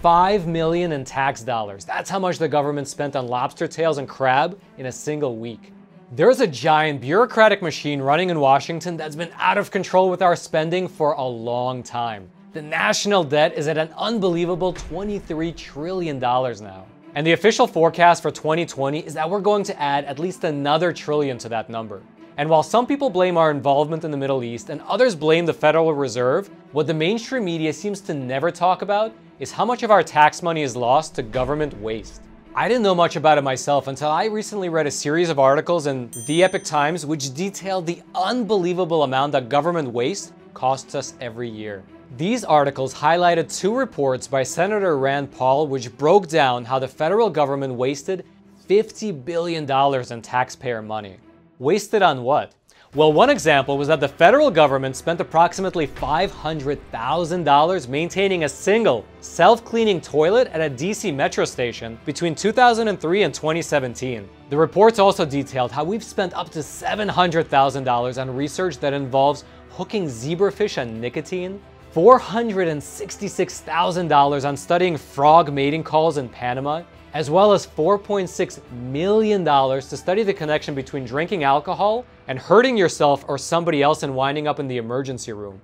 5 million in tax dollars. That's how much the government spent on lobster tails and crab in a single week. There's a giant bureaucratic machine running in Washington that's been out of control with our spending for a long time. The national debt is at an unbelievable $23 trillion now. And the official forecast for 2020 is that we're going to add at least another trillion to that number. And while some people blame our involvement in the Middle East and others blame the Federal Reserve, what the mainstream media seems to never talk about is how much of our tax money is lost to government waste. I didn't know much about it myself until I recently read a series of articles in the Epoch Times which detailed the unbelievable amount that government waste costs us every year. These articles highlighted 2 reports by Senator Rand Paul which broke down how the federal government wasted $50 billion in taxpayer money. Wasted on what? Well, one example was that the federal government spent approximately $500,000 maintaining a single self-cleaning toilet at a DC metro station between 2003 and 2017. The reports also detailed how we've spent up to $700,000 on research that involves hooking zebrafish on nicotine, $466,000 on studying frog mating calls in Panama, as well as $4.6 million to study the connection between drinking alcohol and hurting yourself or somebody else and winding up in the emergency room,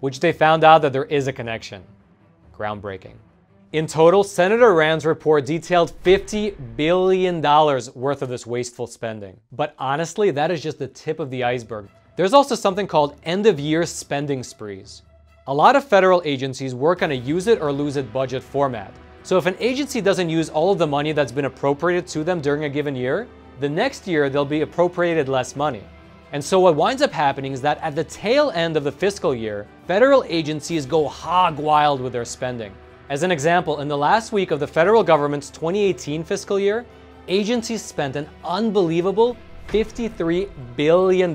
which they found out that there is a connection. Groundbreaking. In total, Senator Rand's report detailed $50 billion worth of this wasteful spending. But honestly, that is just the tip of the iceberg. There's also something called end-of-year spending sprees. A lot of federal agencies work on a use-it-or-lose-it budget format. So if an agency doesn't use all of the money that's been appropriated to them during a given year, the next year they'll be appropriated less money. And so what winds up happening is that at the tail end of the fiscal year, federal agencies go hog wild with their spending. As an example, in the last week of the federal government's 2018 fiscal year, agencies spent an unbelievable $53 billion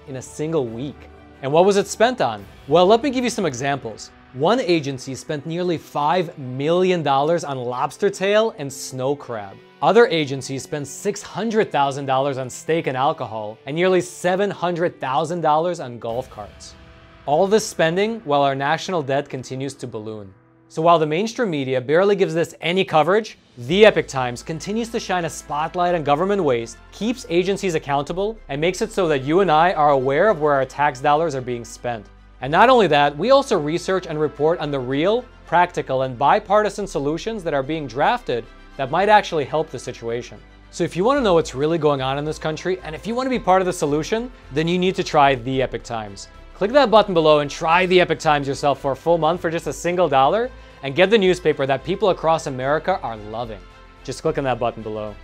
in a single week. And what was it spent on? Well, let me give you some examples. One agency spent nearly $5 million on lobster tail and snow crab. Other agencies spent $600,000 on steak and alcohol, and nearly $700,000 on golf carts. All this spending while our national debt continues to balloon. So while the mainstream media barely gives this any coverage, the Epoch Times continues to shine a spotlight on government waste, keeps agencies accountable, and makes it so that you and I are aware of where our tax dollars are being spent. And not only that, we also research and report on the real, practical, and bipartisan solutions that are being drafted that might actually help the situation. So if you want to know what's really going on in this country, and if you want to be part of the solution, then you need to try the Epoch Times. Click that button below and try the Epoch Times yourself for a full month for just a single $1 and get the newspaper that people across America are loving. Just click on that button below.